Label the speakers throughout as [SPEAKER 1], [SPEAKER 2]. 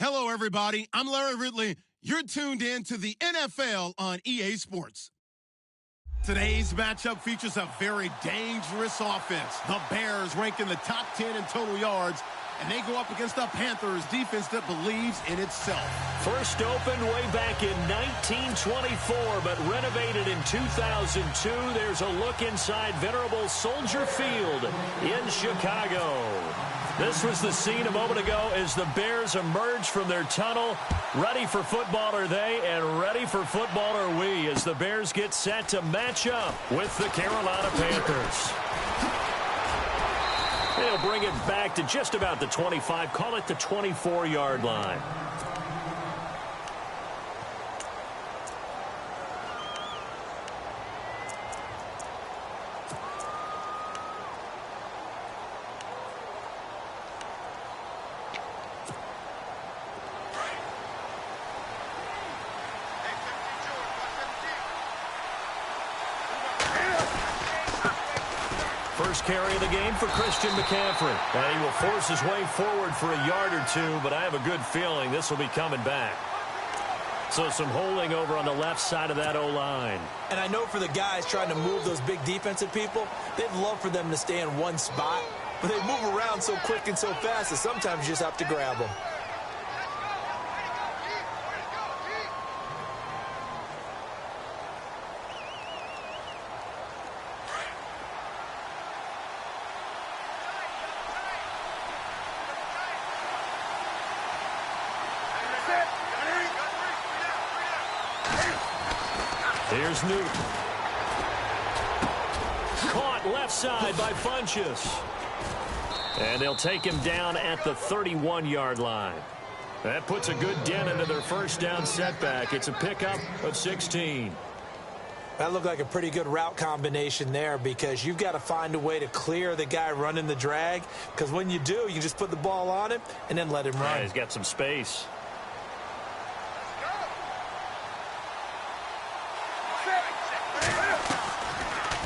[SPEAKER 1] Hello, everybody. I'm Larry Ridley. You're tuned in to the NFL on EA Sports. Today's matchup features a very dangerous offense. The Bears rank in the top 10 in total yards, and they go up against the Panthers defense that believes in itself.
[SPEAKER 2] First opened way back in 1924, but renovated in 2002. There's a look inside venerable Soldier Field in Chicago. This was the scene a moment ago as the Bears emerged from their tunnel. Ready for football are they, and ready for football are we, as the Bears get set to match up with the Carolina Panthers. They'll bring it back to just about the 25, call it the 24-yard line. First carry of the game for Christian McCaffrey. And he will force his way forward for a yard or two, but I have a good feeling this will be coming back. So some holding over on the left side of that O-line.
[SPEAKER 3] And I know for the guys trying to move those big defensive people, they'd love for them to stay in one spot, but they move around so quick and so fast that sometimes you just have to grab them.
[SPEAKER 2] Here's Newton. Caught left side by Funchess. And they'll take him down at the 31-yard line. That puts a good dent into their first down setback. It's a pickup of 16.
[SPEAKER 3] That looked like a pretty good route combination there, because you've got to find a way to clear the guy running the drag, because when you do, you just put the ball on him and then let him run.
[SPEAKER 2] Yeah, he's got some space.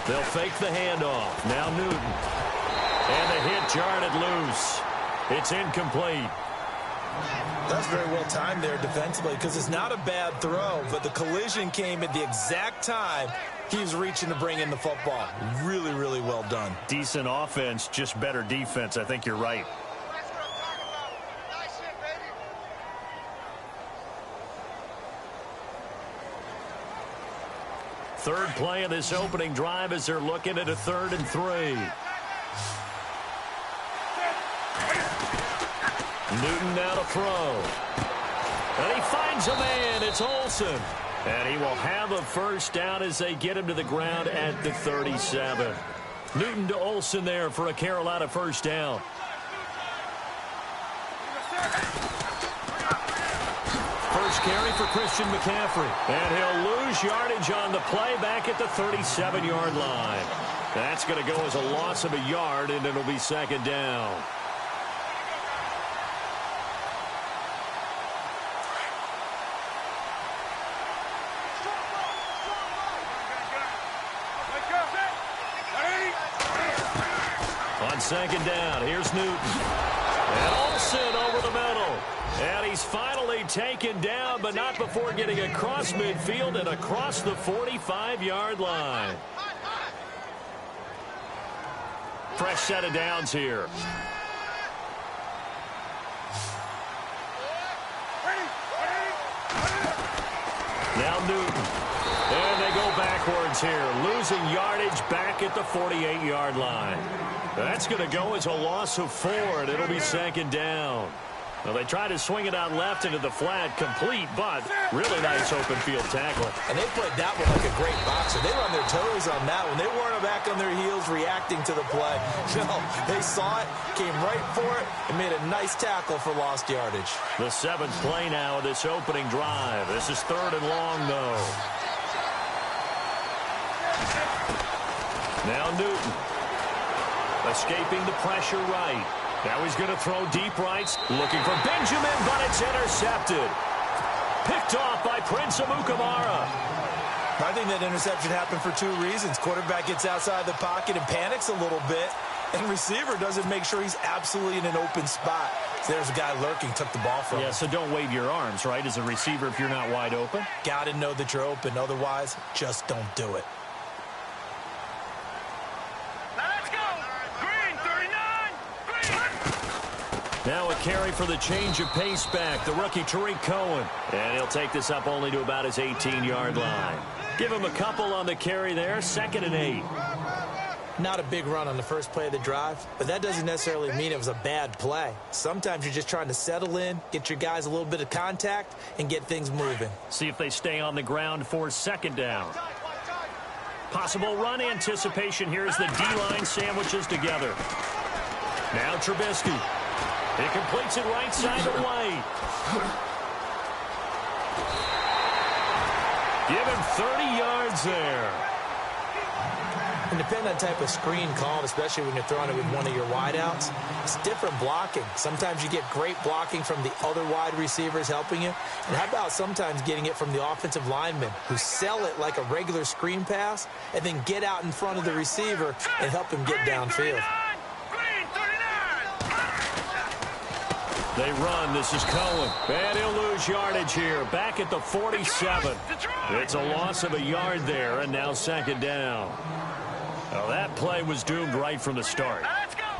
[SPEAKER 2] They'll fake the handoff. Now Newton. And the hit jarred it loose. It's incomplete.
[SPEAKER 3] That's very well timed there defensively, because it's not a bad throw, but the collision came at the exact time he was reaching to bring in the football. Really, really well done.
[SPEAKER 2] Decent offense, just better defense. I think you're right. Third play of this opening drive as they're looking at a 3rd and 3. Newton now to throw. And he finds a man. It's Olsen. And he will have a first down as they get him to the ground at the 37. Newton to Olsen there for a Carolina first down. First carry for Christian McCaffrey. And he'll lose yardage on the play back at the 37-yard line. That's going to go as a loss of a yard, and it'll be second down. On second down, here's Newton. And Olsen over the middle. And he's finally taken down, but not before getting across midfield and across the 45-yard line. Fresh set of downs here. Now Newton. And they go backwards here, losing yardage back at the 48-yard line. That's going to go as a loss of 4, and it'll be second down. Well, they try to swing it out left into the flat, complete, but really nice open field tackle.
[SPEAKER 3] And they played that one like a great boxer. They were on their toes on that one. They weren't back on their heels reacting to the play. No, they saw it, came right for it, and made a nice tackle for lost yardage.
[SPEAKER 2] The 7th play now of this opening drive. This is 3rd and long, though. Now Newton. Escaping the pressure right. Now he's going to throw deep right. Looking for Benjamin, but it's intercepted. Picked off by Prince Amukamara.
[SPEAKER 3] I think that interception happened for 2 reasons. Quarterback gets outside the pocket and panics a little bit. And receiver doesn't make sure he's absolutely in an open spot. There's a guy lurking, took the ball from him.
[SPEAKER 2] Yeah, so don't wave your arms, right, as a receiver if you're not wide open.
[SPEAKER 3] Got to know that you're open. Otherwise, just don't do it.
[SPEAKER 4] Let's go. Green, 39. Green.
[SPEAKER 2] Now a carry for the change of pace back, the rookie Tariq Cohen. And he'll take this up only to about his 18-yard line. Give him a couple on the carry there, 2nd and 8.
[SPEAKER 3] Not a big run on the first play of the drive, but that doesn't necessarily mean it was a bad play. Sometimes you're just trying to settle in, get your guys a little bit of contact, and get things moving.
[SPEAKER 2] See if they stay on the ground for 2nd down. Possible run anticipation here as the D-line sandwiches together. Now Trubisky. He completes it right side of White. Give him 30 yards there.
[SPEAKER 3] And depending on the type of screen called, especially when you're throwing it with one of your wideouts, it's different blocking. Sometimes you get great blocking from the other wide receivers helping you. And how about sometimes getting it from the offensive linemen who sell it like a regular screen pass and then get out in front of the receiver and help him get downfield.
[SPEAKER 2] They run. This is Cohen. And he'll lose yardage here. Back at the 47. It's a loss of a yard there, and now 2nd down. Well, that play was doomed right from the start.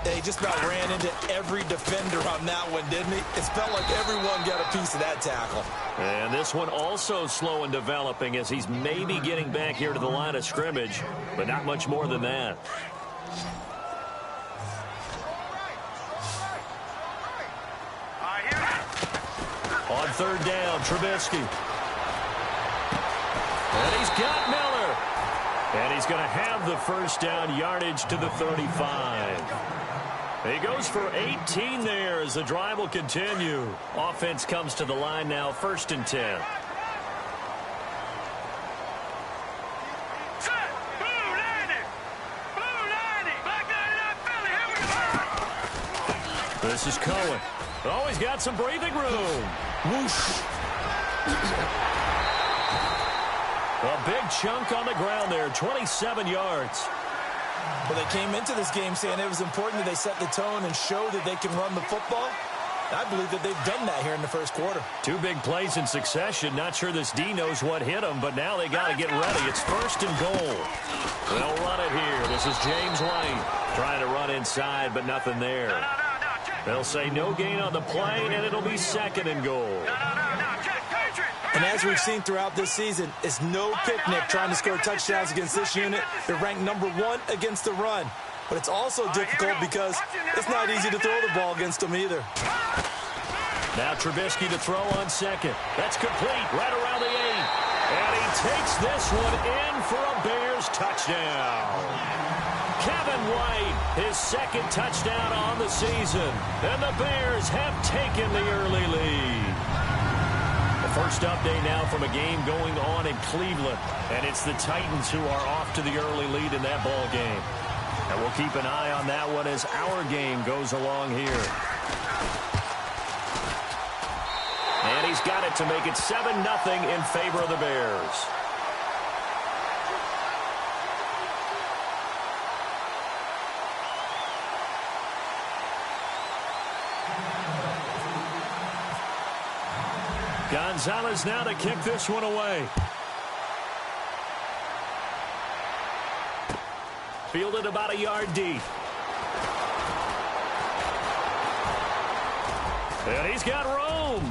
[SPEAKER 3] He just about ran into every defender on that one, didn't he? It felt like everyone got a piece of that tackle.
[SPEAKER 2] And this one also slow in developing as he's maybe getting back here to the line of scrimmage, but not much more than that. On 3rd down, Trubisky. And he's got Miller. And he's going to have the 1st down, yardage to the 35. He goes for 18 there as the drive will continue. Offense comes to the line now, 1st and 10. This is Cohen. Oh, he's got some breathing room. Whoosh. A big chunk on the ground there, 27 yards.
[SPEAKER 3] Well, they came into this game saying it was important that they set the tone and show that they can run the football. I believe that they've done that here in the 1st quarter.
[SPEAKER 2] 2 big plays in succession. Not sure this D knows what hit him, but now they got to get ready. It's 1st and goal. They'll run it here. This is James White trying to run inside, but nothing there. They'll say no gain on the play, and it'll be 2nd and goal.
[SPEAKER 3] And as we've seen throughout this season, it's no picnic trying to score touchdowns against this unit. They're ranked number 1 against the run. But it's also difficult because it's not easy to throw the ball against them either.
[SPEAKER 2] Now Trubisky to throw on 2nd. That's complete right around the 8. And he takes this one in for a Bears touchdown. Kevin White, his 2nd touchdown on the season. And the Bears have taken the early lead. The first update now from a game going on in Cleveland. And it's the Titans who are off to the early lead in that ball game. And we'll keep an eye on that one as our game goes along here. And he's got it to make it 7-0 in favor of the Bears. Gonzalez now to kick this one away. Fielded about a yard deep. And he's got room.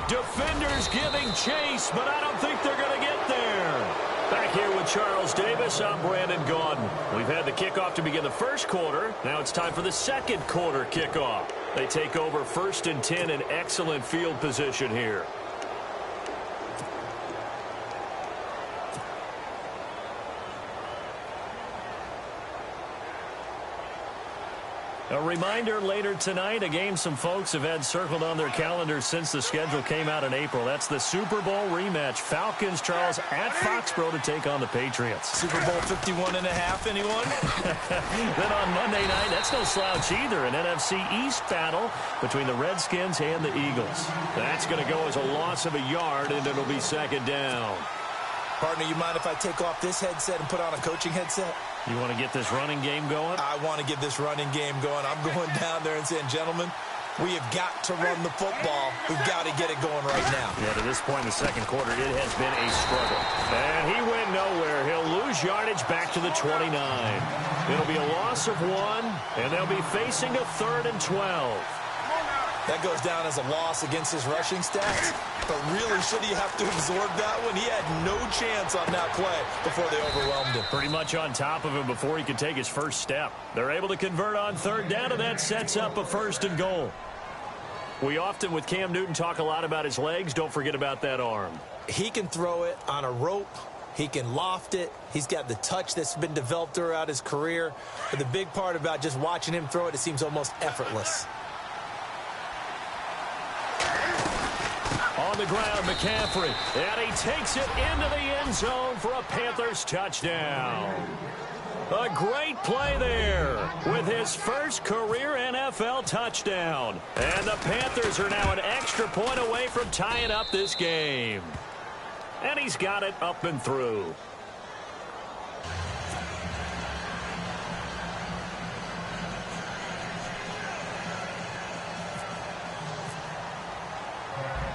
[SPEAKER 2] Defenders giving chase, but I don't think they're going to get there. Back here with Charles Davis, I'm Brandon Gaudin. We've had the kickoff to begin the 1st quarter. Now it's time for the 2nd quarter kickoff. They take over 1st and 10 in excellent field position here. A reminder later tonight, a game some folks have had circled on their calendars since the schedule came out in April. That's the Super Bowl rematch. Falcons, Charles, at Foxborough to take on the Patriots.
[SPEAKER 3] Super Bowl 51.5, anyone?
[SPEAKER 2] Then on Monday night, that's no slouch either. An NFC East battle between the Redskins and the Eagles. That's going to go as a loss of a yard, and it'll be 2nd down.
[SPEAKER 3] Partner, you mind if I take off this headset and put on a coaching headset?
[SPEAKER 2] You want to get this running game going?
[SPEAKER 3] I want to get this running game going. I'm going down there and saying, gentlemen, we have got to run the football. We've got to get it going right now.
[SPEAKER 2] Yeah, to this point in the second quarter, it has been a struggle. And he went nowhere. He'll lose yardage back to the 29. It'll be a loss of 1, and they'll be facing a 3rd and 12.
[SPEAKER 3] That goes down as a loss against his rushing stats. But really, should he have to absorb that one? He had no chance on that play before they overwhelmed him.
[SPEAKER 2] Pretty much on top of him before he could take his first step. They're able to convert on 3rd down, and that sets up a 1st and goal. We often, with Cam Newton, talk a lot about his legs. Don't forget about that arm.
[SPEAKER 3] He can throw it on a rope. He can loft it. He's got the touch that's been developed throughout his career. But the big part about just watching him throw it seems almost effortless.
[SPEAKER 2] On the ground, McCaffrey, and he takes it into the end zone for a Panthers touchdown. A great play there with his first career NFL touchdown. And the Panthers are now an extra point away from tying up this game. And he's got it up and through.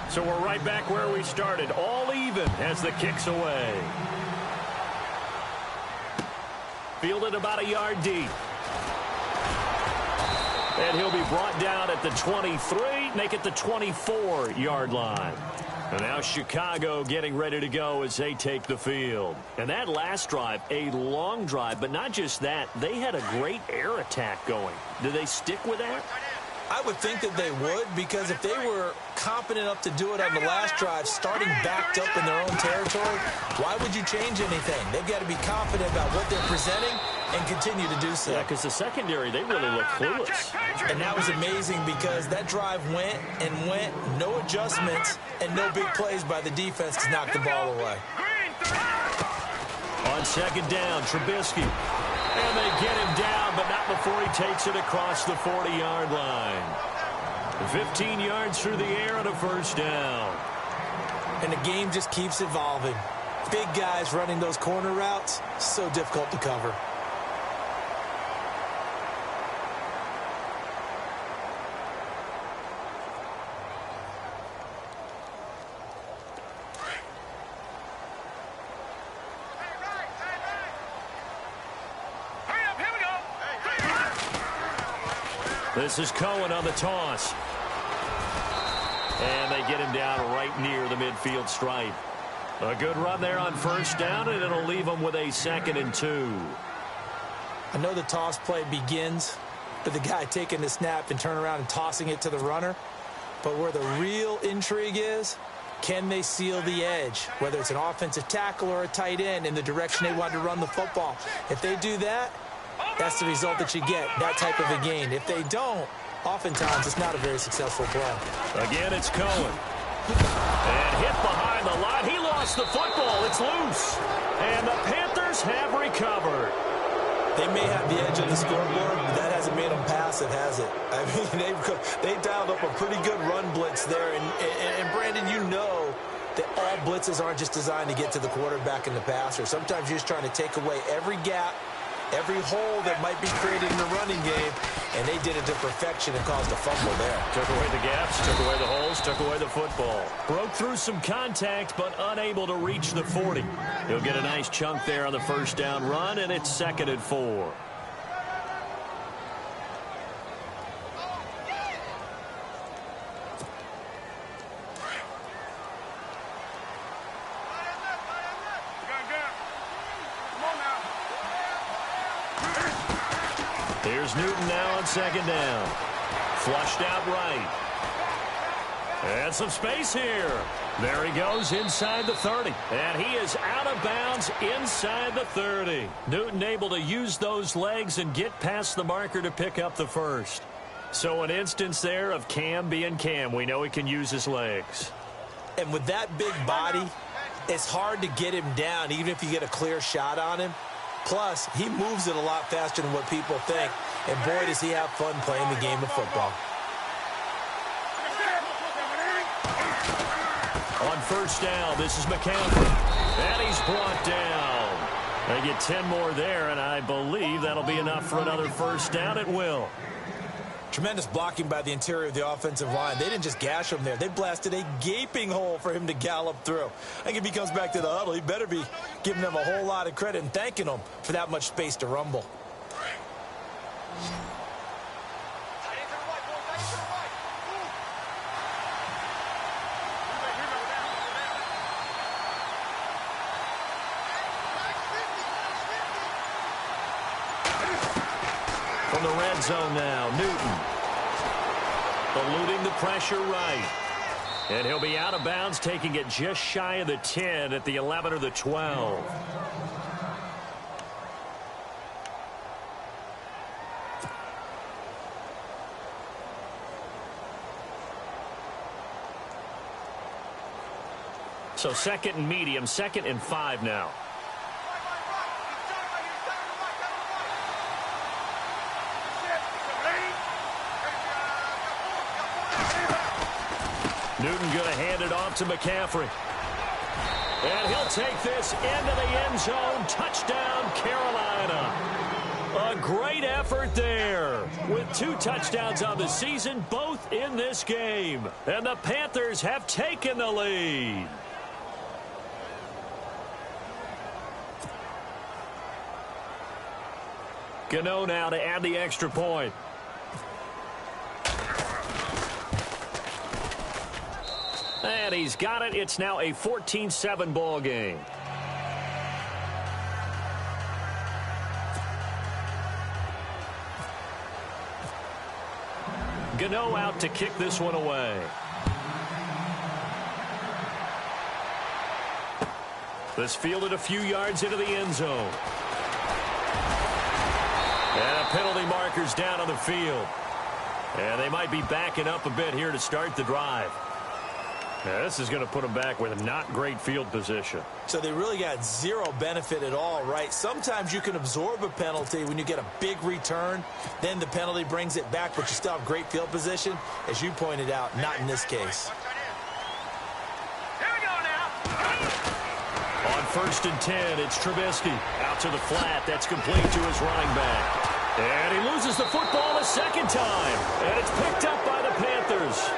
[SPEAKER 2] So we're right back where we started, all even as the kick's away. Fielded about a yard deep. And he'll be brought down at the 23, make it the 24-yard line. And now Chicago getting ready to go as they take the field. And that last drive, a long drive, but not just that, they had a great air attack going. Do they stick with that?
[SPEAKER 3] I would think that they would, because if they were competent enough to do it on the last drive, starting backed up in their own territory, why would you change anything? They've got to be confident about what they're presenting and continue to do so.
[SPEAKER 2] Yeah, because the secondary, they really look clueless.
[SPEAKER 3] And that was amazing because that drive went and went, no adjustments, and no big plays by the defense to knock the ball away.
[SPEAKER 2] On 2nd down, Trubisky. And they get him down, but not before he takes it across the 40-yard line. 15 yards through the air and a 1st down.
[SPEAKER 3] And the game just keeps evolving. Big guys running those corner routes, so difficult to cover.
[SPEAKER 2] This is Cohen on the toss. And they get him down right near the midfield stripe. A good run there on 1st down, and it'll leave them with a 2nd and 2.
[SPEAKER 3] I know the toss play begins with the guy taking the snap and turning around and tossing it to the runner. But where the real intrigue is, can they seal the edge, whether it's an offensive tackle or a tight end, in the direction they want to run the football? If they do that, that's the result that you get, that type of a gain. If they don't, oftentimes it's not a very successful play.
[SPEAKER 2] Again, it's Cohen. And hit behind the line. He lost the football. It's loose. And the Panthers have recovered.
[SPEAKER 3] They may have the edge on the scoreboard, but that hasn't made them passive, has it? I mean, they dialed up a pretty good run blitz there. And Brandon, you know that all blitzes aren't just designed to get to the quarterback and the passer. Sometimes you're just trying to take away every gap, every hole that might be created in the running game, and they did it to perfection and caused a fumble there.
[SPEAKER 2] Took away the gaps, took away the holes, took away the football. Broke through some contact, but unable to reach the 40. He'll get a nice chunk there on the 1st down run, and it's 2nd and 4. Here's Newton now on 2nd down. Flushed out right. And some space here. There he goes inside the 30. And he is out of bounds inside the 30. Newton able to use those legs and get past the marker to pick up the 1st. So an instance there of Cam being Cam. We know he can use his legs.
[SPEAKER 3] And with that big body, it's hard to get him down, even if you get a clear shot on him. Plus, he moves it a lot faster than what people think. And boy, does he have fun playing the game of football. On
[SPEAKER 2] 1st down, this is McCaffrey. And he's brought down. They get 10 more there, and I believe that'll be enough for another first down at will.
[SPEAKER 3] Tremendous blocking by the interior of the offensive line. They didn't just gash him there. They blasted a gaping hole for him to gallop through. I think if he comes back to the huddle, he better be giving them a whole lot of credit and thanking them for that much space to rumble.
[SPEAKER 2] From the red zone now, Newton. Eluding the pressure right. And he'll be out of bounds, taking it just shy of the 10 at the 11 or the 12. So second and medium, 2nd and 5 now. Newton going to hand it off to McCaffrey. And he'll take this into the end zone. Touchdown, Carolina. A great effort there. With 2 touchdowns on the season, both in this game. And the Panthers have taken the lead. Gano now to add the extra point. And he's got it. It's now a 14-7 ball game. Gano out to kick this one away. This fielded a few yards into the end zone. And a penalty marker's down on the field. And they might be backing up a bit here to start the drive. Now, this is going to put them back with not great field position.
[SPEAKER 3] So they really got zero benefit at all, right? Sometimes you can absorb a penalty when you get a big return. Then the penalty brings it back, but you still have great field position. As you pointed out, not in this case.
[SPEAKER 4] Here we go now.
[SPEAKER 2] On 1st and 10, it's Trubisky. Out to the flat. That's complete to his running back. And he loses the football a 2nd time. And it's picked up by the Panthers.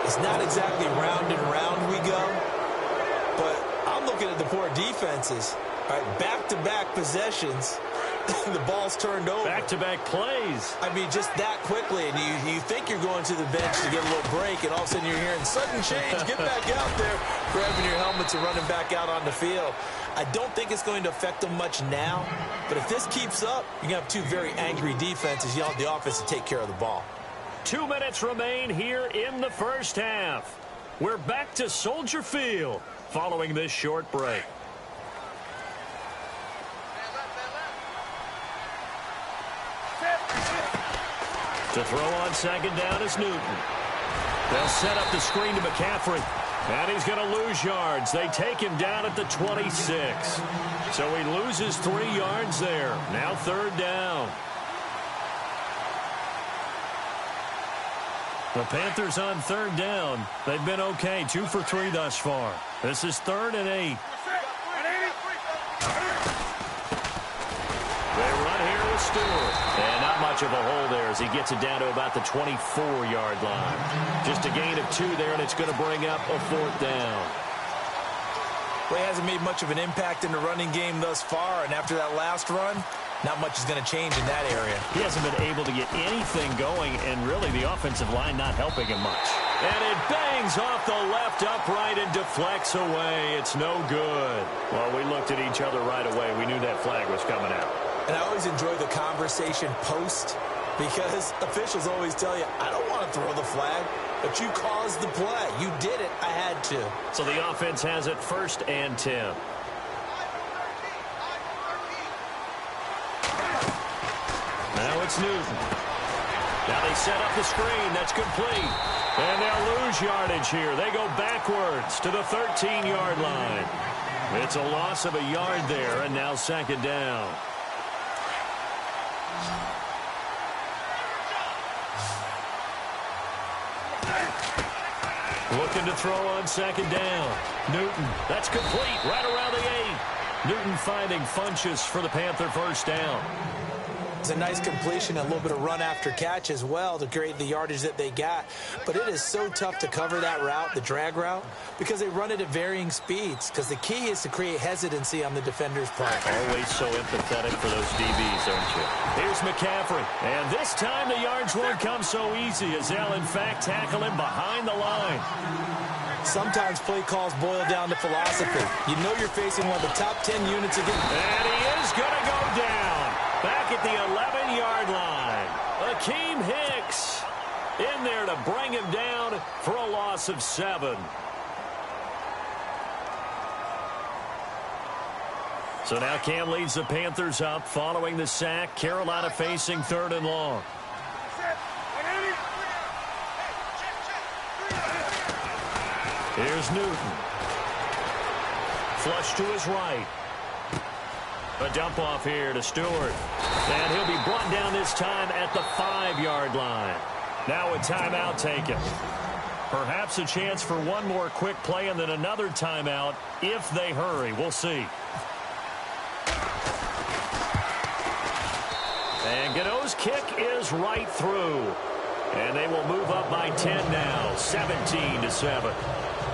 [SPEAKER 3] It's not exactly round and round we go, but I'm looking at the poor defenses. All right, back-to-back possessions, the ball's turned over.
[SPEAKER 2] Back-to-back plays.
[SPEAKER 3] I mean, just that quickly, and you think you're going to the bench to get a little break, and all of a sudden you're hearing sudden change, get back out there, grabbing your helmets and running back out on the field. I don't think it's going to affect them much now, but if this keeps up, you're going to have 2 very angry defenses yelling at the offense to take care of the ball.
[SPEAKER 2] 2 minutes remain here in the first half. We're back to Soldier Field following this short break. To throw on 2nd down is Newton. They'll set up the screen to McCaffrey. And he's going to lose yards. They take him down at the 26. So he loses 3 yards there. Now 3rd down. The Panthers on 3rd down. They've been okay, 2 for 3 thus far. This is 3rd and 8. They run here with Stewart. And not much of a hole there as he gets it down to about the 24-yard line. Just a gain of 2 there, and it's going to bring up a 4th down.
[SPEAKER 3] Well, he hasn't made much of an impact in the running game thus far, and after that last run, not much is going to change in that area.
[SPEAKER 2] He hasn't been able to get anything going, and really the offensive line not helping him much. And it bangs off the left upright and deflects away. It's no good. Well, we looked at each other right away. We knew that flag was coming out.
[SPEAKER 3] And I always enjoy the conversation post because officials always tell you, I don't want to throw the flag, but you caused the play. You did it. I had to.
[SPEAKER 2] So the offense has it 1st and 10. Now it's Newton. Now they set up the screen. That's complete. And they'll lose yardage here. They go backwards to the 13-yard line. It's a loss of a yard there, and now 2nd down. Looking to throw on 2nd down. Newton, that's complete right around the 8. Newton finding Funchess for the Panther first down.
[SPEAKER 3] It's a nice completion, a little bit of run after catch as well to create the yardage that they got. But it is so tough to cover that route, the drag route, because they run it at varying speeds. Because the key is to create hesitancy on the defender's part.
[SPEAKER 2] Always so empathetic for those DBs, aren't you? Here's McCaffrey. And this time the yards won't come so easy as they'll, in fact, tackle him behind the line.
[SPEAKER 3] Sometimes play calls boil down to philosophy. You know you're facing one of the top 10 units again.
[SPEAKER 2] And he is going to go down. Back at the 11-yard line. Akeem Hicks in there to bring him down for a loss of 7. So now Cam leads the Panthers up following the sack. Carolina facing 3rd and long. Here's Newton. Flush to his right. A dump off here to Stewart. And he'll be brought down this time at the 5-yard line. Now a timeout taken. Perhaps a chance for one more quick play and then another timeout if they hurry. We'll see. And Gano's kick is right through. And they will move up by 10 now, 17-7.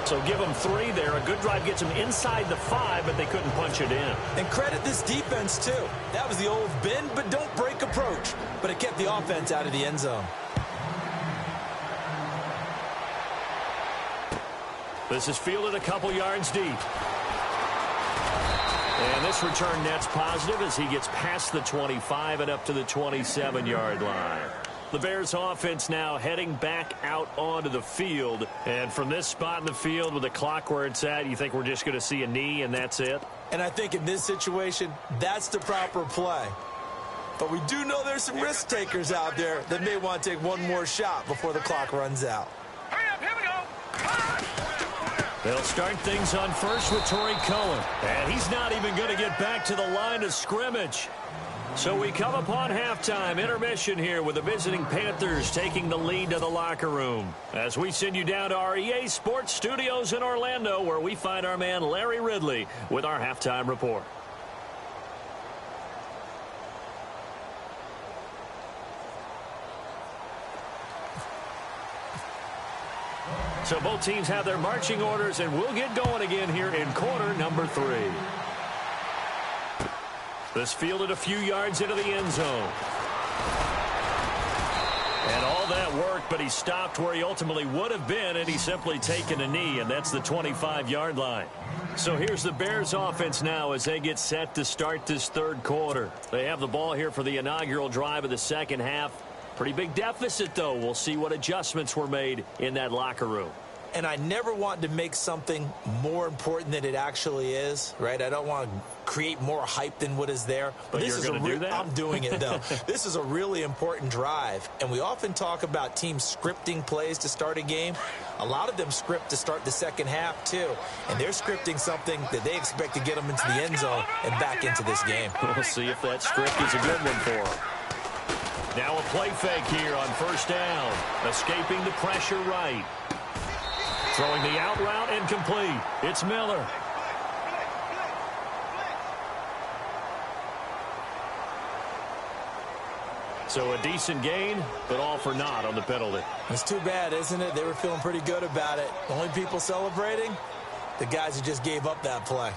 [SPEAKER 2] So give them 3 there. A good drive gets them inside the 5, but they couldn't punch it in.
[SPEAKER 3] And credit this defense, too. That was the old bend but don't break approach. But it kept the offense out of the end zone.
[SPEAKER 2] This is fielded a couple yards deep. And this return net's positive as he gets past the 25 and up to the 27-yard line. The Bears offense now heading back out onto the field. And from this spot in the field with the clock where it's at, you think we're just going to see a knee and that's it?
[SPEAKER 3] And I think in this situation, that's the proper play. But we do know there's some risk takers out there that may want to take one more shot before the clock runs out.
[SPEAKER 4] Hurry up, here we go.
[SPEAKER 2] They'll start things on first with Torrey Cohen. And he's not even going to get back to the line of scrimmage. So we come upon halftime intermission here with the visiting Panthers taking the lead to the locker room. As we send you down to our EA Sports Studios in Orlando where we find our man Larry Ridley with our halftime report. So both teams have their marching orders and we'll get going again here in quarter number 3. This fielded a few yards into the end zone. And all that worked, but he stopped where he ultimately would have been, and he's simply taken a knee, and that's the 25-yard line. So here's the Bears offense now as they get set to start this 3rd quarter. They have the ball here for the inaugural drive of the second half. Pretty big deficit, though. We'll see what adjustments were made in that locker room.
[SPEAKER 3] And I never want to make something more important than it actually is, right? I don't want to create more hype than what is there.
[SPEAKER 2] But you're going to do that?
[SPEAKER 3] I'm doing it, though. This is a really important drive. And we often talk about teams scripting plays to start a game. A lot of them script to start the second half, too. And they're scripting something that they expect to get them into the end zone and back into this game.
[SPEAKER 2] We'll see if that script is a good one for them. Now a play fake here on first down. Escaping the pressure right. Throwing the out route incomplete. It's Miller. So a decent gain, but all for naught on the penalty.
[SPEAKER 3] It's too bad, isn't it? They were feeling pretty good about it. The only people celebrating, the guys who just gave up that play.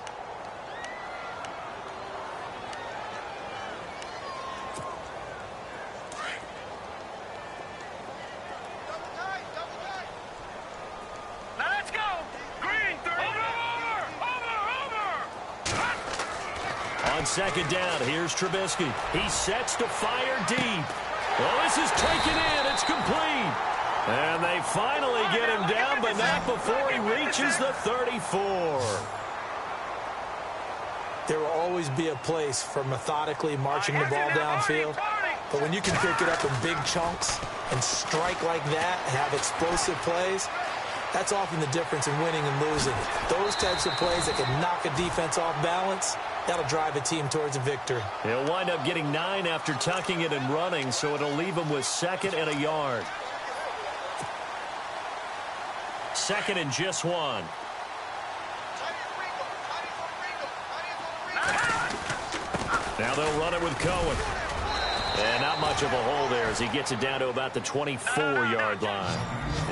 [SPEAKER 2] Second down, here's Trubisky. He sets to fire deep. Well, this is taken in. It's complete. And they finally get him down, but not before he reaches the 34.
[SPEAKER 3] There will always be a place for methodically marching the ball downfield. But when you can pick it up in big chunks and strike like that and have explosive plays, that's often the difference in winning and losing. Those types of plays that can knock a defense off balance, that'll drive a team towards a victory.
[SPEAKER 2] He'll wind up getting 9 after tucking it and running, so it'll leave him with 2nd and a yard. 2nd and just 1. Now they'll run it with Cohen. And not much of a hole there as he gets it down to about the 24-yard line.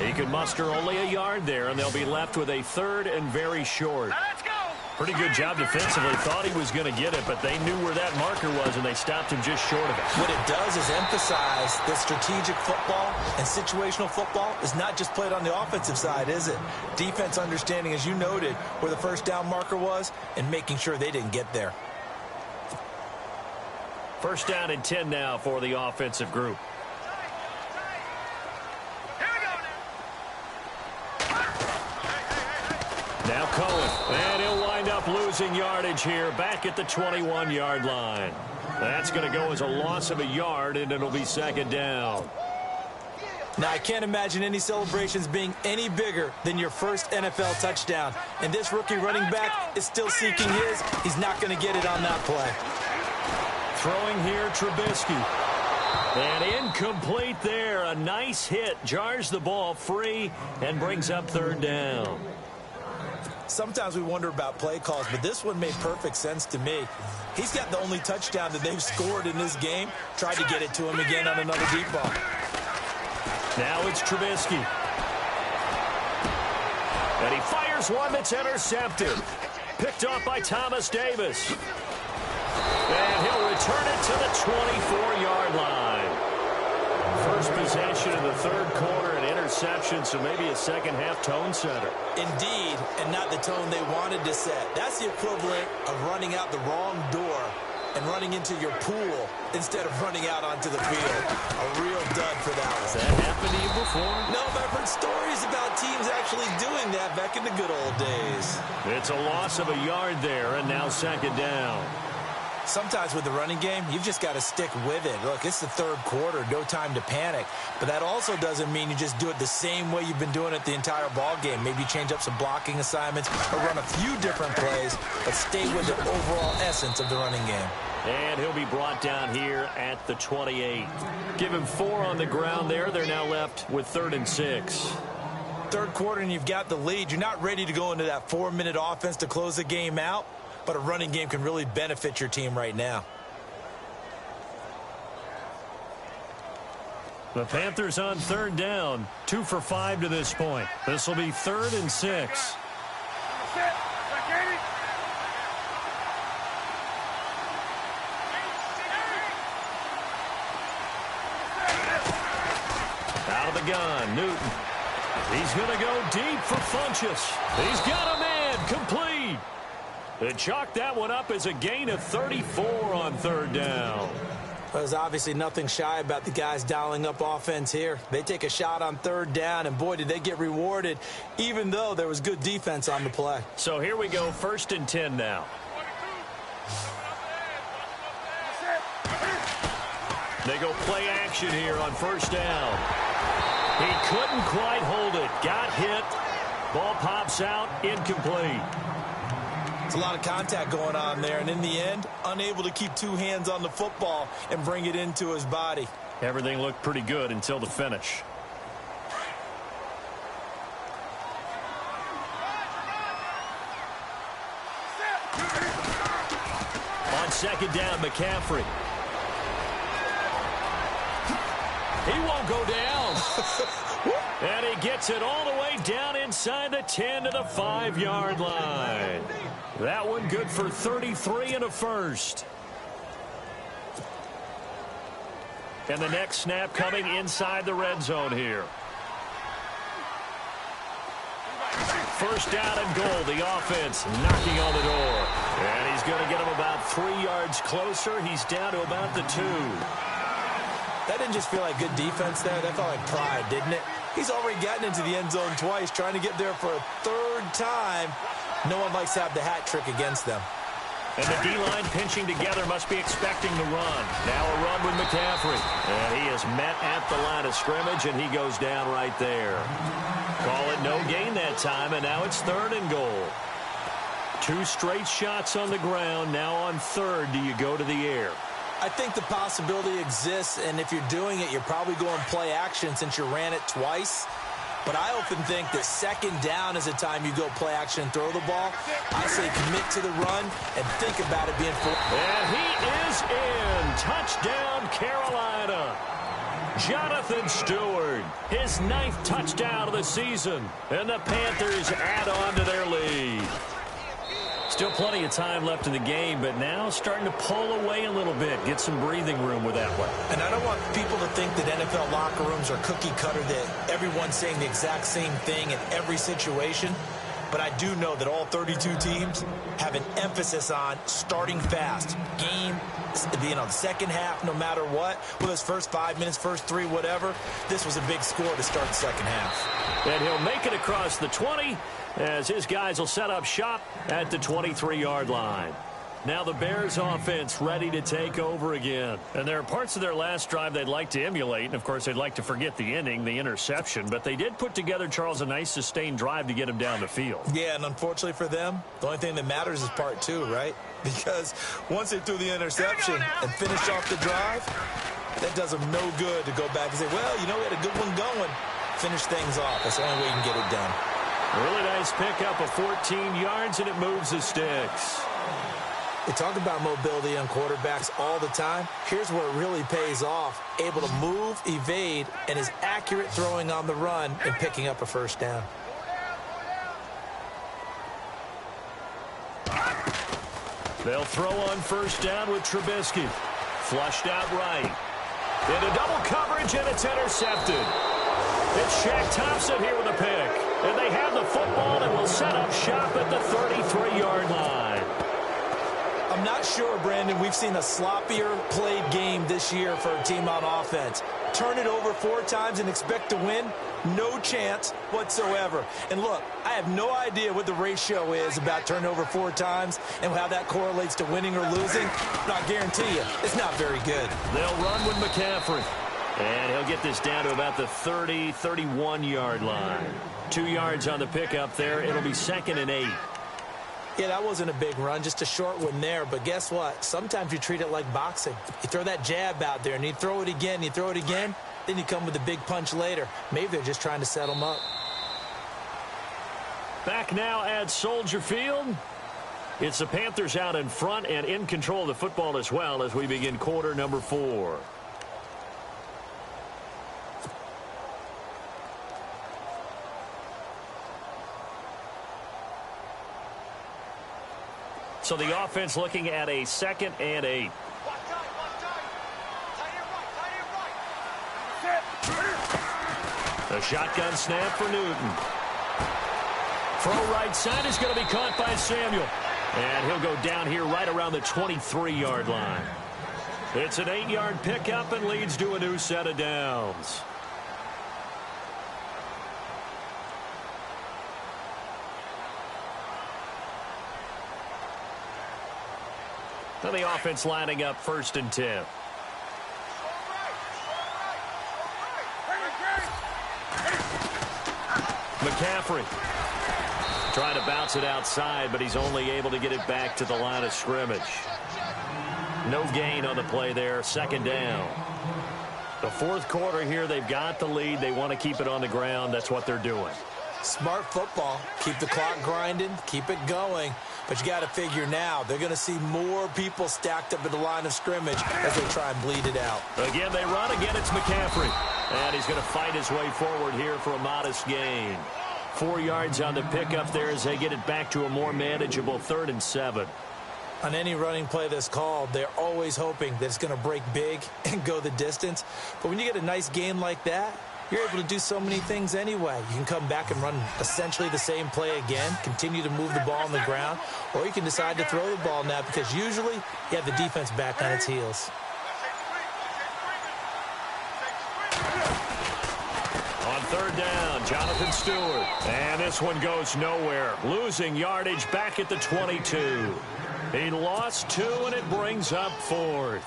[SPEAKER 2] He can muster only a yard there, and they'll be left with a third and very short.
[SPEAKER 4] Let's go.
[SPEAKER 2] Pretty good job defensively. Thought he was going to get it, but they knew where that marker was, and they stopped him just short of it.
[SPEAKER 3] What it does is emphasize that strategic football and situational football is not just played on the offensive side, is it? Defense understanding, as you noted, where the first down marker was and making sure they didn't get there.
[SPEAKER 2] First down and 10 now for the offensive group.
[SPEAKER 4] Here we go now.
[SPEAKER 2] Now Cohen, and he'll wind up losing yardage here back at the 21-yard line. That's going to go as a loss of a yard, and it'll be second down.
[SPEAKER 3] Now, I can't imagine any celebrations being any bigger than your first NFL touchdown. And this rookie running back is still seeking his. He's not going to get it on that play.
[SPEAKER 2] Throwing here, Trubisky. And incomplete there. A nice hit. Jars the ball free and brings up third down.
[SPEAKER 3] Sometimes we wonder about play calls, but this one made perfect sense to me. He's got the only touchdown that they've scored in this game. Tried to get it to him again on another deep ball.
[SPEAKER 2] Now it's Trubisky. And he fires one that's intercepted. Picked off by Thomas Davis. And he'll return it to the 24-yard line. First possession of the third quarter, an interception, so maybe a second-half tone setter.
[SPEAKER 3] Indeed, and not the tone they wanted to set. That's the equivalent of running out the wrong door and running into your pool instead of running out onto the field. A real dud for that one.
[SPEAKER 2] Has that happened to you before?
[SPEAKER 3] No, but I've heard stories about teams actually doing that back in the good old days.
[SPEAKER 2] It's a loss of a yard there, and now second down.
[SPEAKER 3] Sometimes with the running game, you've just got to stick with it. Look, it's the third quarter, no time to panic. But that also doesn't mean you just do it the same way you've been doing it the entire ball game. Maybe change up some blocking assignments or run a few different plays, but stay with the overall essence of the running game.
[SPEAKER 2] And he'll be brought down here at the 28. Give him 4 on the ground there. They're now left with 3rd and 6.
[SPEAKER 3] Third quarter and you've got the lead. You're not ready to go into that 4-minute offense to close the game out. But a running game can really benefit your team right now.
[SPEAKER 2] The Panthers on third down, 2 for 5 to this point. This will be 3rd and 6. Out of the gun, Newton. He's going to go deep for Funchess. He's got a man, complete. They chalk that one up as a gain of 34 on third down.
[SPEAKER 3] There's obviously nothing shy about the guys dialing up offense here. They take a shot on third down, and boy, did they get rewarded, even though there was good defense on the play.
[SPEAKER 2] So here we go, 1st and 10 now. They go play action here on first down. He couldn't quite hold it. Got hit. Ball pops out, incomplete.
[SPEAKER 3] It's a lot of contact going on there, and in the end, unable to keep 2 hands on the football and bring it into his body.
[SPEAKER 2] Everything looked pretty good until the finish. On second down, McCaffrey. He won't go down. And he gets it all the way down inside the 10 to the 5-yard line. That one good for 33 and a first. And the next snap coming inside the red zone here. First down and goal. The offense knocking on the door. And he's going to get him about 3 yards closer. He's down to about the 2.
[SPEAKER 3] That didn't just feel like good defense there. That felt like pride, didn't it? He's already gotten into the end zone twice, trying to get there for a 3rd time. No one likes to have the hat trick against them.
[SPEAKER 2] And the D-line pinching together must be expecting the run. Now a run with McCaffrey. And he is met at the line of scrimmage, and he goes down right there. Call it no gain that time, and now it's 3rd and goal. 2 straight shots on the ground. Now on 3rd, do you go to the air?
[SPEAKER 3] I think the possibility exists, and if you're doing it, you're probably going play action since you ran it twice. But I often think that second down is a time you go play action and throw the ball. I say commit to the run and think about it being full.
[SPEAKER 2] And he is in. Touchdown, Carolina. Jonathan Stewart, his 9th touchdown of the season. And the Panthers add on to their lead. Still plenty of time left in the game, but now starting to pull away a little bit. Get some breathing room with that one.
[SPEAKER 3] And I don't want people to think that NFL locker rooms are cookie cutter, that everyone's saying the exact same thing in every situation. But I do know that all 32 teams have an emphasis on starting fast. Game, the second half, no matter what. Whether it's first 5 minutes, first 3, whatever. This was a big score to start the second half.
[SPEAKER 2] And he'll make it across the 20 as his guys will set up shop at the 23-yard line. Now the Bears offense ready to take over again. And there are parts of their last drive they'd like to emulate. And, of course, they'd like to forget the ending, the interception. But they did put together, Charles, a nice sustained drive to get him down the field.
[SPEAKER 3] Yeah, and unfortunately for them, the only thing that matters is part 2, right? Because once they threw the interception and finished off the drive, that does them no good to go back and say, well, we had a good one going. Finish things off. That's the only way you can get it done.
[SPEAKER 2] Really nice pickup of 14 yards, and it moves the sticks.
[SPEAKER 3] They talk about mobility on quarterbacks all the time. Here's where it really pays off. Able to move, evade, and is accurate throwing on the run and picking up a first down.
[SPEAKER 2] They'll throw on first down with Trubisky. Flushed out right. Into double coverage, and it's intercepted. It's Shaq Thompson here with a pick. And they have the football and will set up shop at the 33-yard line.
[SPEAKER 3] I'm not sure, Brandon, we've seen a sloppier played game this year for a team on offense. Turn it over 4 times and expect to win? No chance whatsoever. And look, I have no idea what the ratio is about turnover 4 times and how that correlates to winning or losing. But I guarantee you, it's not very good.
[SPEAKER 2] They'll run with McCaffrey. And he'll get this down to about the 30, 31-yard line. 2 yards on the pickup there. It'll be 2nd and 8.
[SPEAKER 3] Yeah, that wasn't a big run, just a short one there. But guess what? Sometimes you treat it like boxing. You throw that jab out there, and you throw it again, then you come with a big punch later. Maybe they're just trying to set them up.
[SPEAKER 2] Back now at Soldier Field. It's the Panthers out in front and in control of the football as well as we begin quarter number 4. So the offense looking at a 2nd and 8. A shotgun snap for Newton. Throw right side is going to be caught by Samuel. And he'll go down here right around the 23-yard line. It's an 8-yard pickup and leads to a new set of downs. So the offense lining up 1st and 10. McCaffrey trying to bounce it outside, but he's only able to get it back to the line of scrimmage. No gain on the play there. 2nd down. The 4th quarter here, they've got the lead. They want to keep it on the ground. That's what they're doing.
[SPEAKER 3] Smart football. Keep the clock grinding. Keep it going. But you got to figure now, they're going to see more people stacked up at the line of scrimmage as they try and bleed it out.
[SPEAKER 2] Again, they run. Again, it's McCaffrey. And he's going to fight his way forward here for a modest gain. 4 yards on the pickup there as they get it back to a more manageable 3rd and 7.
[SPEAKER 3] On any running play that's called, they're always hoping that it's going to break big and go the distance. But when you get a nice game like that, you're able to do so many things anyway. You can come back and run essentially the same play again, continue to move the ball on the ground, or you can decide to throw the ball now because usually you have the defense back on its heels.
[SPEAKER 2] On 3rd down, Jonathan Stewart. And this one goes nowhere. Losing yardage back at the 22. He lost 2, and it brings up 4th.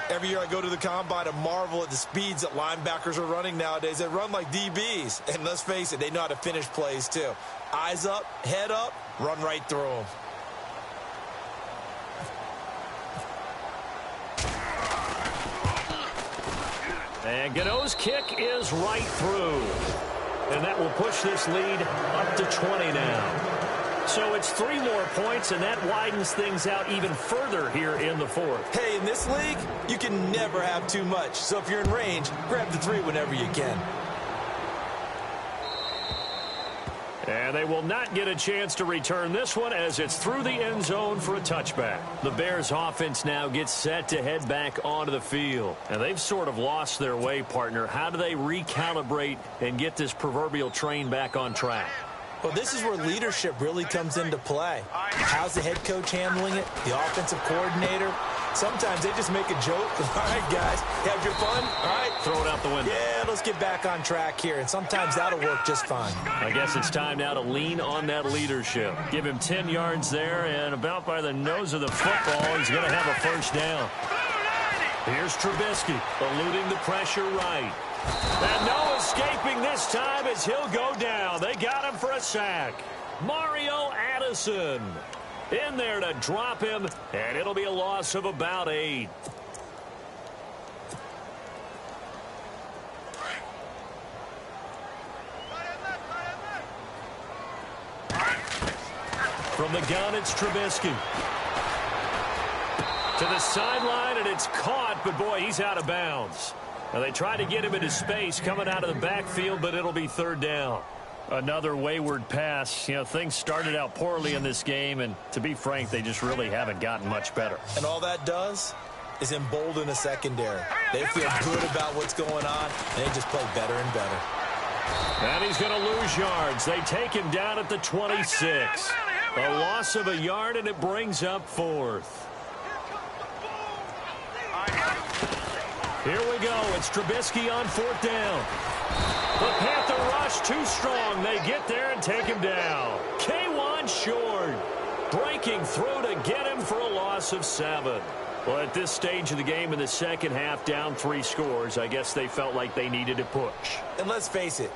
[SPEAKER 3] Every year I go to the combine and marvel at the speeds that linebackers are running nowadays. They run like DBs. And let's face it, they know how to finish plays too. Eyes up, head up, run right through them.
[SPEAKER 2] And Gano's kick is right through. And that will push this lead up to 20 now. So it's 3 more points, and that widens things out even further here in the fourth.
[SPEAKER 3] Hey, in this league, you can never have too much. So if you're in range, grab the 3 whenever you can.
[SPEAKER 2] And they will not get a chance to return this one as it's through the end zone for a touchback. The Bears offense now gets set to head back onto the field. And they've sort of lost their way, partner. How do they recalibrate and get this proverbial train back on track?
[SPEAKER 3] Well, this is where leadership really comes into play. How's the head coach handling it? The offensive coordinator? Sometimes they just make a joke. All right, guys, have your fun? All right.
[SPEAKER 2] Throw it out the window.
[SPEAKER 3] Yeah, let's get back on track here. And sometimes that'll work just fine.
[SPEAKER 2] I guess it's time now to lean on that leadership. Give him 10 yards there, and about by the nose of the football, he's going to have a first down. Here's Trubisky, eluding the pressure right. And no escaping this time as he'll go down. They got him for a sack. Mario Addison in there to drop him, and it'll be a loss of about 8. From the gun, it's Trubisky. To the sideline, and it's caught, but boy, he's out of bounds. Now, they try to get him into space coming out of the backfield, but it'll be 3rd down. Another wayward pass. You know, things started out poorly in this game, and to be frank, they just really haven't gotten much better.
[SPEAKER 3] And all that does is embolden a secondary. They feel good about what's going on, and they just play better and better.
[SPEAKER 2] And he's going to lose yards. They take him down at the 26. A loss of a yard, and it brings up 4th. Here we go. It's Trubisky on 4th down. The Panther rush too strong. They get there and take him down. K1 short. Breaking through to get him for a loss of 7. Well, at this stage of the game in the second half, down 3 scores, I guess they felt like they needed to push.
[SPEAKER 3] And let's face it,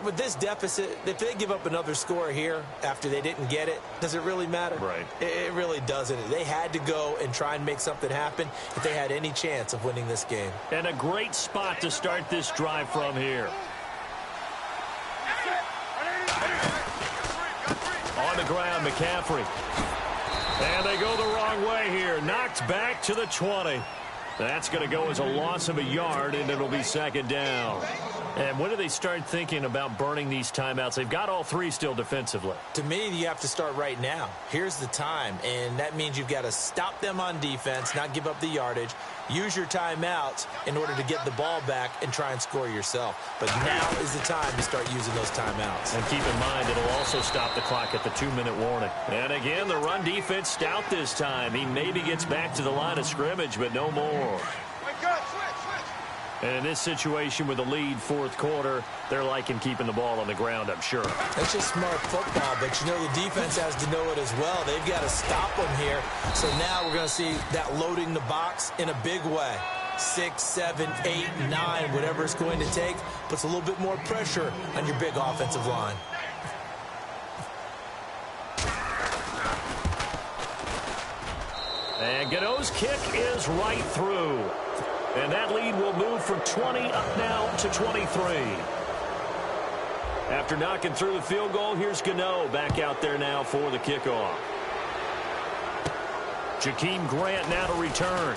[SPEAKER 3] with this deficit, if they give up another score here after they didn't get it, does it really matter?
[SPEAKER 2] Right.
[SPEAKER 3] It really doesn't. They had to go and try and make something happen if they had any chance of winning this game.
[SPEAKER 2] And a great spot to start this drive from here. On the ground, McCaffrey. And they go the wrong way here. Knocked back to the 20. That's going to go as a loss of a yard, and it'll be 2nd down. And when do they start thinking about burning these timeouts? They've got all 3 still defensively.
[SPEAKER 3] To me, you have to start right now. Here's the time, and that means you've got to stop them on defense, not give up the yardage, use your timeouts in order to get the ball back and try and score yourself. But now is the time to start using those timeouts.
[SPEAKER 2] And keep in mind, it'll also stop the clock at the 2-minute warning. And again, the run defense stout this time. He maybe gets back to the line of scrimmage, but no more. And in this situation with the lead 4th quarter, they're liking keeping the ball on the ground, I'm sure.
[SPEAKER 3] That's just smart football, but you know the defense has to know it as well. They've got to stop them here. So now we're going to see that loading the box in a big way. 6, 7, 8, 9, whatever it's going to take, puts a little bit more pressure on your big offensive line.
[SPEAKER 2] And Gano's kick is right through. And that lead will move from 20 up now to 23. After knocking through the field goal, here's Gano back out there now for the kickoff. Jakeem Grant now to return.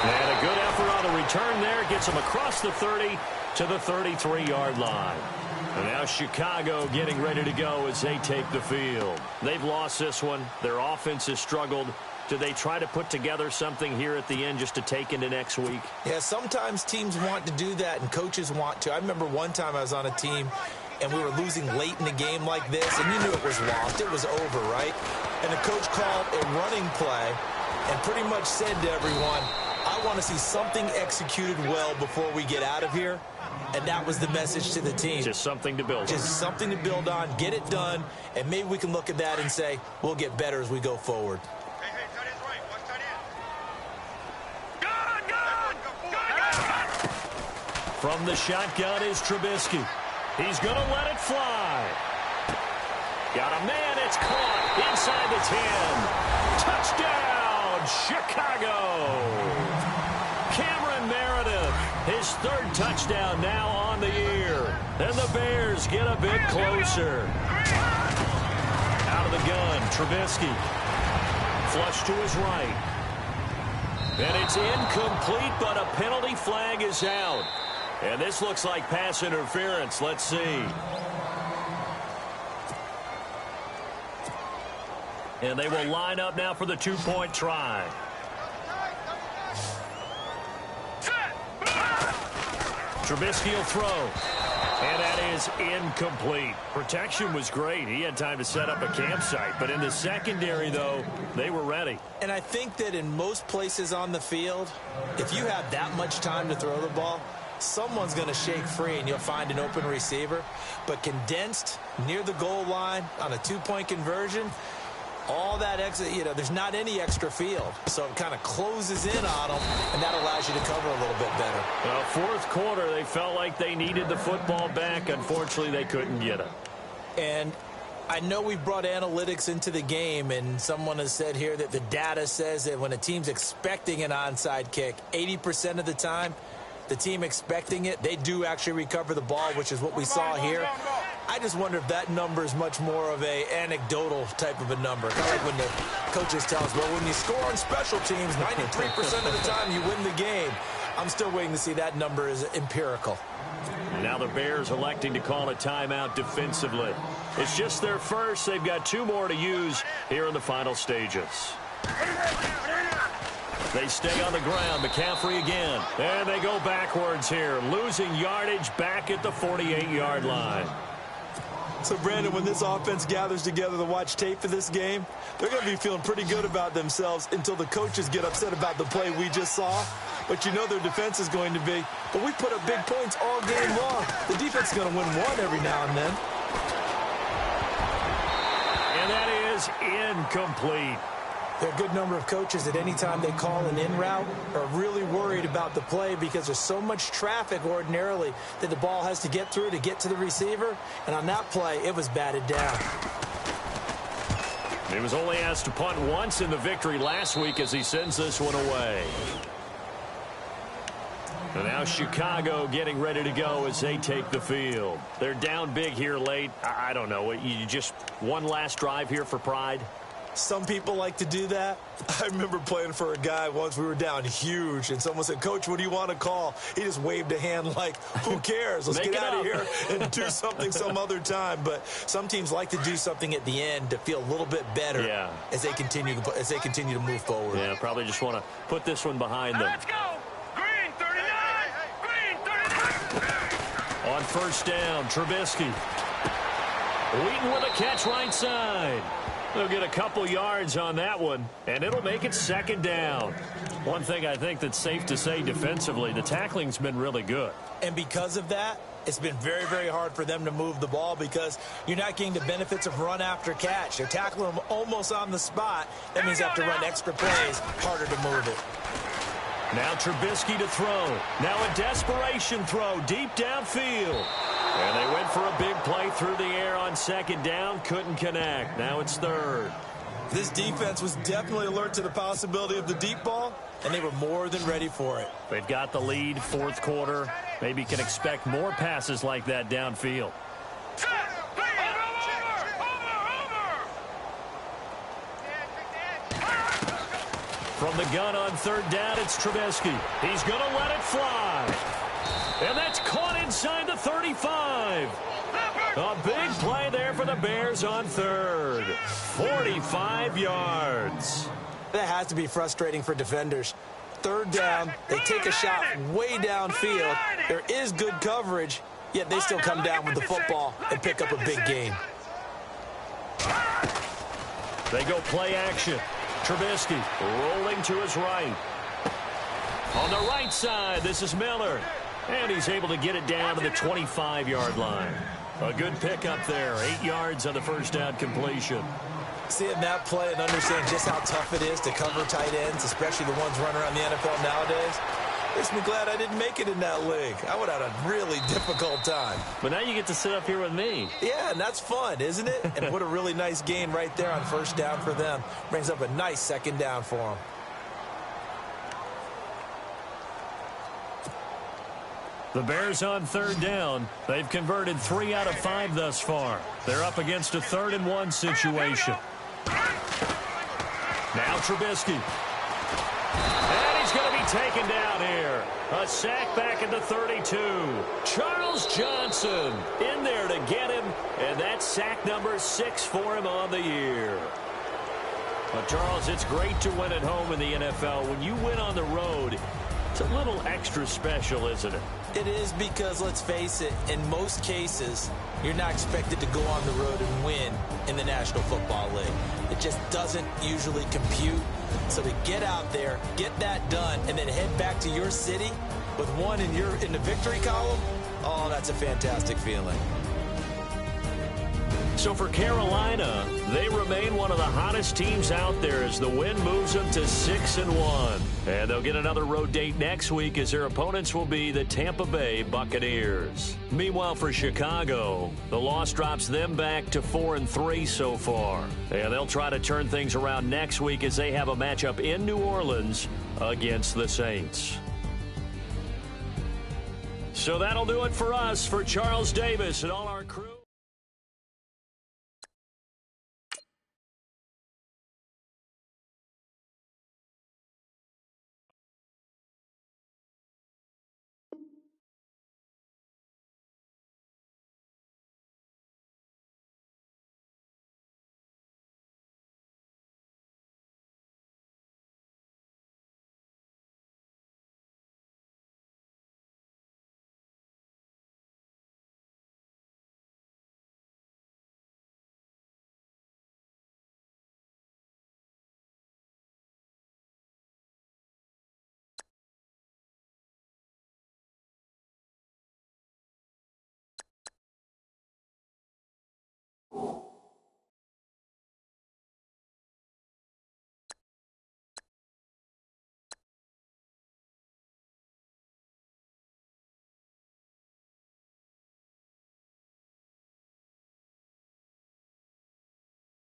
[SPEAKER 2] And a good effort on the return there. Gets him across the 30 to the 33-yard line. And now Chicago getting ready to go as they take the field. They've lost this one. Their offense has struggled. Do they try to put together something here at the end just to take into next week?
[SPEAKER 3] Yeah, sometimes teams want to do that and coaches want to. I remember one time I was on a team and we were losing late in the game like this, and you knew it was lost. It was over, right? And the coach called a running play and pretty much said to everyone, I want to see something executed well before we get out of here. And that was the message to the team.
[SPEAKER 2] Just something to build on.
[SPEAKER 3] Just something to build on, get it done, and maybe we can look at that and say, we'll get better as we go forward.
[SPEAKER 2] From the shotgun is Trubisky. He's going to let it fly. Got a man. It's caught inside the 10. Touchdown, Chicago. Cameron Meredith, his 3rd touchdown now on the year. And the Bears get a bit closer. Out of the gun, Trubisky. Flush to his right. And it's incomplete, but a penalty flag is out. And this looks like pass interference. Let's see. And they will line up now for the two-point try. Trubisky will throw. And that is incomplete. Protection was great. He had time to set up a campsite. But in the secondary, though, they were ready.
[SPEAKER 3] And I think that in most places on the field, if you have that much time to throw the ball, someone's going to shake free and you'll find an open receiver. But condensed near the goal line on a two-point conversion, all that extra, there's not any extra field. So it kind of closes in on them, and that allows you to cover a little bit better.
[SPEAKER 2] Well, fourth quarter, they felt like they needed the football back. Unfortunately, they couldn't get it.
[SPEAKER 3] And I know we brought analytics into the game, and someone has said here that the data says that when a team's expecting an onside kick, 80% of the time, the team expecting it, they do actually recover the ball, which is what we saw here. I just wonder if that number is much more of a anecdotal type of a number. Kind of like when the coaches tell us, well, when you score on special teams, 93% of the time you win the game. I'm still waiting to see that number is empirical.
[SPEAKER 2] Now the Bears electing to call a timeout defensively. It's just their first. They've got two more to use here in the final stages. They stay on the ground. McCaffrey again. And they go backwards here, losing yardage back at the 48-yard line.
[SPEAKER 3] So, Brandon, when this offense gathers together to watch tape for this game, they're going to be feeling pretty good about themselves until the coaches get upset about the play we just saw. But their defense is going to be, but we put up big points all game long. The defense is going to win one every now and then.
[SPEAKER 2] And that is incomplete.
[SPEAKER 3] There are a good number of coaches at any time they call an in route are really worried about the play because there's so much traffic ordinarily that the ball has to get through to get to the receiver. And on that play, it was batted down.
[SPEAKER 2] He was only asked to punt once in the victory last week as he sends this one away. And now Chicago getting ready to go as they take the field. They're down big here late. I don't know. You just one last drive here for pride?
[SPEAKER 3] Some people like to do that. I remember playing for a guy once. We were down huge, and someone said, Coach, what do you want to call? He just waved a hand like, who cares? Let's get out of here and do something some other time. But some teams like to do something at the end to feel a little bit better as they continue to move forward.
[SPEAKER 2] Yeah, probably just want to put this one behind them.
[SPEAKER 4] Let's go! Green 39! Green 39!
[SPEAKER 2] On first down, Trubisky. Wheaton with a catch right side. They'll get a couple yards on that one, and it'll make it second down. One thing I think that's safe to say defensively, the tackling's been really good.
[SPEAKER 3] And because of that, it's been very, very hard for them to move the ball because you're not getting the benefits of run after catch. They're tackling them almost on the spot. That means they have to run extra plays, harder to move it.
[SPEAKER 2] Now Trubisky to throw. Now a desperation throw deep downfield. And they went for a big play through the air on second down. Couldn't connect. Now it's third.
[SPEAKER 3] This defense was definitely alert to the possibility of the deep ball, and they were more than ready for it.
[SPEAKER 2] They've got the lead, fourth quarter. Maybe can expect more passes like that downfield. From the gun on third down, it's Trubisky. He's going to let it fly. And that's caught inside the 35. A big play there for the Bears on third. 45 yards.
[SPEAKER 3] That has to be frustrating for defenders. Third down, they take a shot way downfield. There is good coverage, yet they still come down with the football and pick up a big gain.
[SPEAKER 2] They go play action. Trubisky rolling to his right. On the right side, this is Miller. And he's able to get it down to the 25-yard line. A good pickup there. 8 yards on the first down completion.
[SPEAKER 3] Seeing that play and understanding just how tough it is to cover tight ends, especially the ones running around the NFL nowadays, makes me glad I didn't make it in that league. I would have had a really difficult time.
[SPEAKER 2] But now you get to sit up here with me.
[SPEAKER 3] Yeah, and that's fun, isn't it? And what a really nice gain right there on first down for them. Brings up a nice second down for them.
[SPEAKER 2] The Bears on third down. They've converted 3 out of 5 thus far. They're up against a 3rd-and-1 situation. Now Trubisky. And he's going to be taken down here. A sack back at the 32. Charles Johnson in there to get him. And that's sack number 6 for him on the year. But, Charles, it's great to win at home in the NFL. When you win on the road, it's a little extra special, isn't it?
[SPEAKER 3] It is because, let's face it, in most cases, you're not expected to go on the road and win in the National Football League. It just doesn't usually compute. So to get out there, get that done, and then head back to your city with one in the victory column, oh, that's a fantastic feeling.
[SPEAKER 2] So for Carolina, they remain one of the hottest teams out there as the win moves them to 6-1. And they'll get another road date next week as their opponents will be the Tampa Bay Buccaneers. Meanwhile, for Chicago, the loss drops them back to 4-3 so far. And they'll try to turn things around next week as they have a matchup in New Orleans against the Saints. So that'll do it for us. For Charles Davis and all our